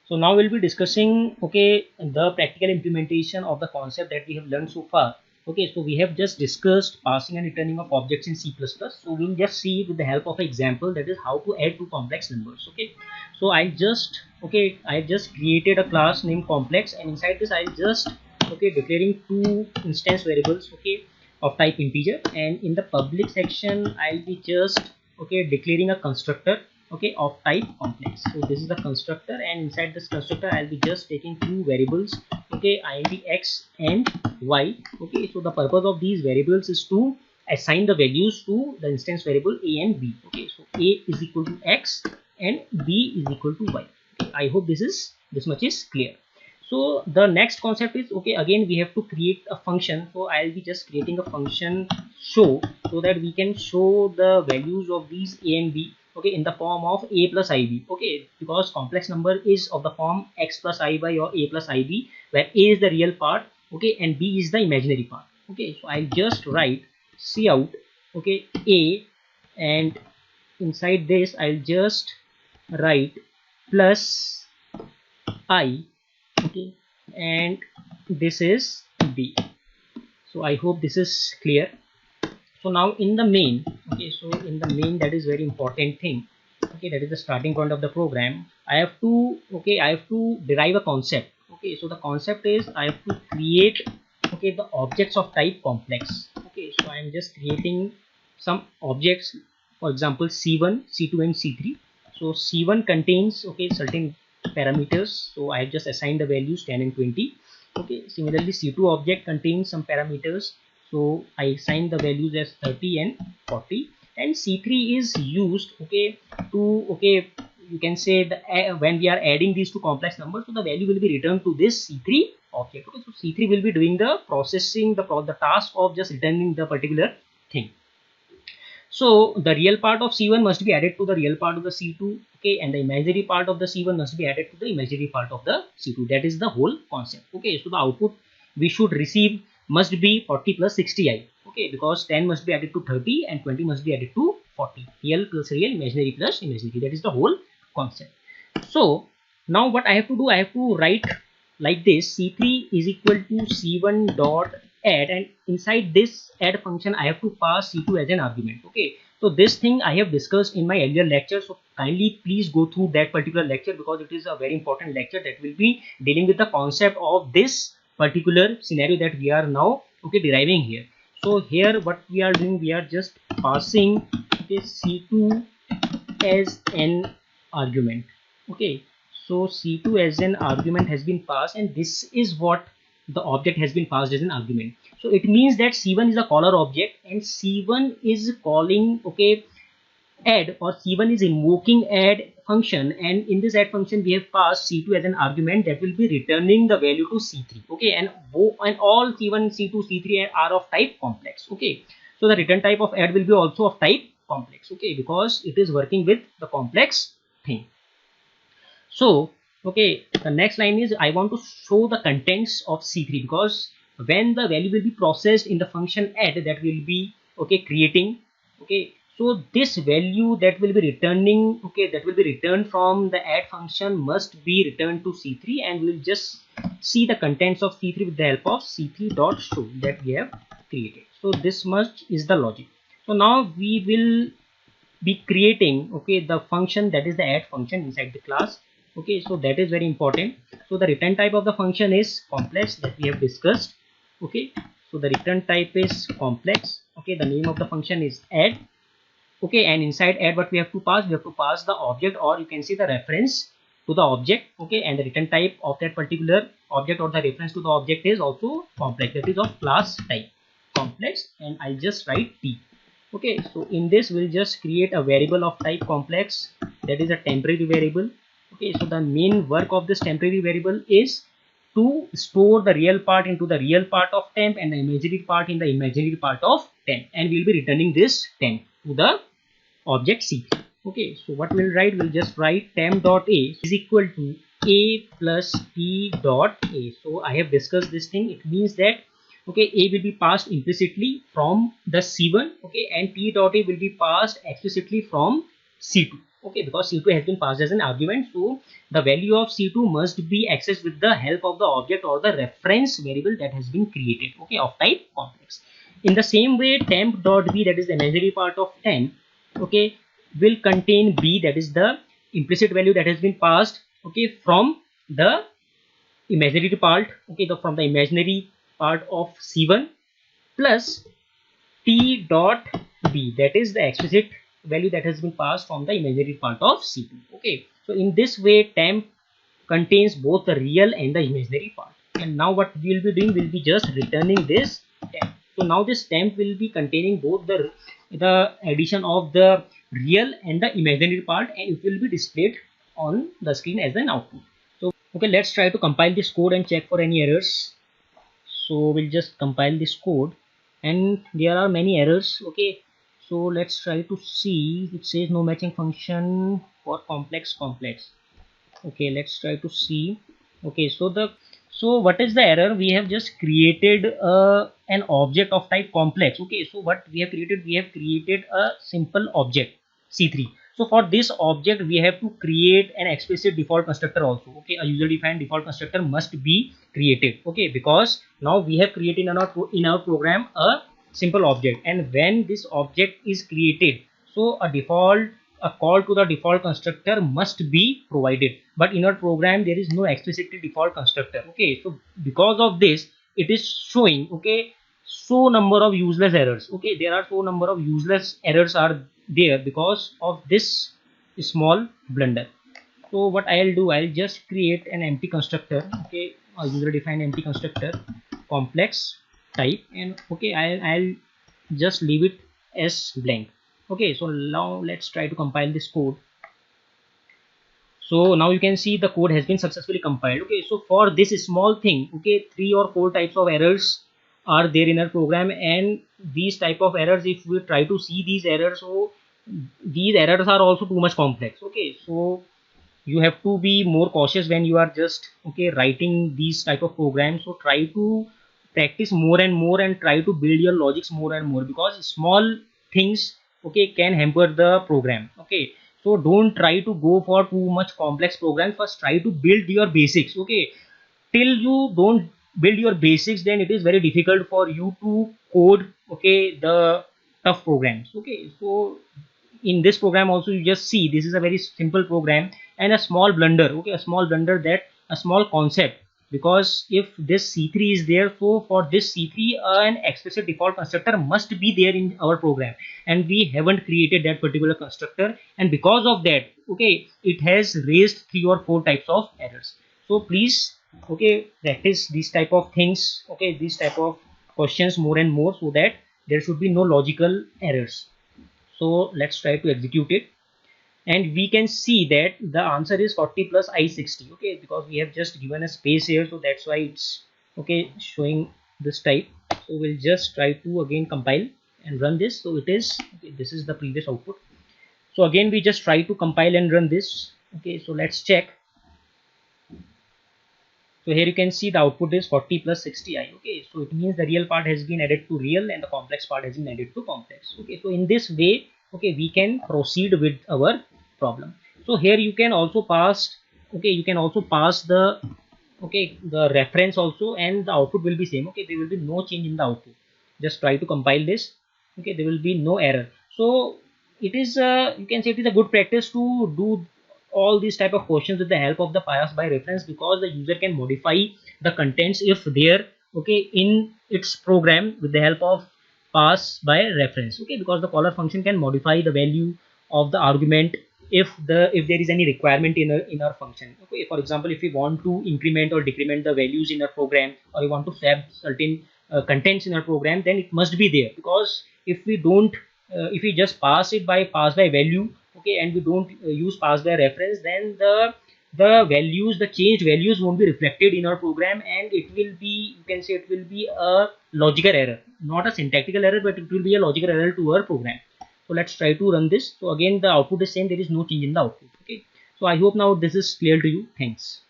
So now we'll be discussing the practical implementation of the concept that we have learned so far. So we have just discussed passing and returning of objects in C++. So we'll just see with the help of an example, that is how to add two complex numbers. So I just created a class named complex, and inside this I'll just declaring two instance variables of type integer, and in the public section I'll be just declaring a constructor of type complex. So this is the constructor, and inside this constructor I'll be just taking two variables id x and y. So the purpose of these variables is to assign the values to the instance variable a and b. So a is equal to x and b is equal to y. I hope this much is clear. So the next concept is again we have to create a function. So I'll be just creating a function show, so that we can show the values of these a and b in the form of a plus ib, because complex number is of the form x plus iy or a plus ib, where a is the real part and b is the imaginary part. So I'll just write cout a, and inside this I'll just write plus I, and this is b. So I hope this is clear. So now in the main, so in the main, that is very important thing, that is the starting point of the program. I have to derive a concept. So the concept is I have to create the objects of type complex. So I am just creating some objects, for example c1, c2 and c3. So c1 contains certain parameters, so I have just assigned the values 10 and 20. Similarly c2 object contains some parameters, so I assign the values as 30 and 40. And c3 is used to you can say when we are adding these two complex numbers, so the value will be returned to this c3 object. So c3 will be doing the processing, the task of just returning the particular thing. So the real part of c1 must be added to the real part of the c2, and the imaginary part of the c1 must be added to the imaginary part of the c2. That is the whole concept. So the output we should receive must be 40 plus 60i, because 10 must be added to 30 and 20 must be added to 40. Real plus real, imaginary plus imaginary. That is the whole concept. So now what I have to do, I have to write like this: c3 is equal to c1 dot add, and inside this add function I have to pass c2 as an argument. So this thing I have discussed in my earlier lecture, so kindly please go through that particular lecture, because it is a very important lecture that will be dealing with the concept of this particular scenario that we are now deriving here. So here what we are doing, we are just passing this c2 as an argument. So c2 as an argument has been passed, and this is what the object has been passed as an argument. So it means that c1 is a caller object, and c1 is calling add, or c1 is invoking add function, and in this add function we have passed c2 as an argument that will be returning the value to c3. And all c1, c2, c3 are of type complex. So the return type of add will be also of type complex, because it is working with the complex thing. So the next line is I want to show the contents of c3, because when the value will be processed in the function add, that will be creating so this value that will be returning that will be returned from the add function must be returned to c3, and we will just see the contents of c3 with the help of c3 dot show that we have created. So this much is the logic. So now we will be creating the function, that is the add function inside the class. So that is very important. So the return type of the function is complex, that we have discussed. So the return type is complex. The name of the function is add. And inside add, what we have to pass, we have to pass the object, or you can say the reference to the object. And the return type of that particular object, or the reference to the object, is also complex, that is of class type complex, and I'll just write t. So in this we'll just create a variable of type complex, that is a temporary variable. So the main work of this temporary variable is to store the real part into the real part of temp, and the imaginary part in the imaginary part of temp, and we'll be returning this temp to the object c3. So what we'll write, we'll just write temp dot a is equal to a plus t dot a. So I have discussed this thing. It means that a will be passed implicitly from the c1, and t dot a will be passed explicitly from c2. okay, because c2 has been passed as an argument. So the value of c2 must be accessed with the help of the object or the reference variable that has been created, okay, of type complex. In the same way, temp dot b, that is the imaginary part of temp, okay, will contain b, that is the implicit value that has been passed, okay, from the imaginary part, okay, from the imaginary part of c1, plus t dot b, that is the explicit value that has been passed from the imaginary part of c2, okay. So in this way, temp contains both the real and the imaginary part. And now what we will be doing, will be just returning this temp. So now this temp will be containing both the addition of the real and the imaginary part, and it will be displayed on the screen as an output. So okay, let's try to compile this code and check for any errors. So we'll just compile this code, and there are many errors, okay. So let's try to see. It says no matching function for complex. Okay, let's try to see. Okay, so what is the error? We have just created an object of type complex. Okay, so what we have created, we have created a simple object c3. So for this object, we have to create an explicit default constructor also. Okay, a user defined default constructor must be created. Okay, because now we have created in our program a simple object, and when this object is created, so a call to the default constructor must be provided. But in our program, there is no explicitly default constructor. Okay, so because of this, it is showing, okay, so number of useless errors. Okay, there are so number of useless errors are there because of this small blunder. So what I'll do, I'll just create an empty constructor, okay, a user defined empty constructor complex type, and okay, I'll just leave it as blank. Okay, so now let's try to compile this code. So now you can see the code has been successfully compiled. Okay, so for this small thing, okay, 3 or 4 types of errors are there in our program, and these type of errors, if we try to see these errors, so these errors are also too much complex. Okay, so you have to be more cautious when you are just, okay, writing these type of programs. So try to practice more and more, and try to build your logics more and more, because small things, okay, can hamper the program. Okay, so don't try to go for too much complex programs. First try to build your basics. Okay, till you don't build your basics, then it is very difficult for you to code, okay, the tough programs. Okay, so in this program also, you just see this is a very simple program, and a small blunder, okay, a small blunder, that a small concept, because if this c3 is there, so for this c3 an explicit default constructor must be there in our program, and we haven't created that particular constructor, and because of that, okay, it has raised 3 or 4 types of errors. So please, okay, practice these type of things, okay, these type of questions more and more, so that there should be no logical errors. So let's try to execute it, and we can see that the answer is 40 plus I60. Okay, because we have just given a space here, so that's why it's, okay, showing this type. So we'll just try to again compile and run this. So it is, okay, this is the previous output. So again we just try to compile and run this. Okay, so let's check. So here you can see the output is 40 plus 60i. Okay, so it means the real part has been added to real, and the complex part has been added to complex. Okay, so in this way, okay, we can proceed with our problem. So here you can also pass, okay, you can also pass the, okay, the reference also, and the output will be same. Okay, there will be no change in the output. Just try to compile this. Okay, there will be no error. So it is, you can say it is a good practice to do all these type of questions with the help of the pass by reference, because the user can modify the contents if there, okay, in its program with the help of pass by reference. Okay, because the caller function can modify the value of the argument if there is any requirement in our function. Okay, for example, if we want to increment or decrement the values in our program, or we want to have certain contents in our program, then it must be there, because if we don't, if we just pass by value, okay, and we don't use pass by reference, then the values, the changed values won't be reflected in our program, and it will be, you can say, it will be a logical error, not a syntactical error, but it will be a logical error to our program. So let's try to run this. So again the output is same, there is no change in the output. Okay, so I hope now this is clear to you. Thanks.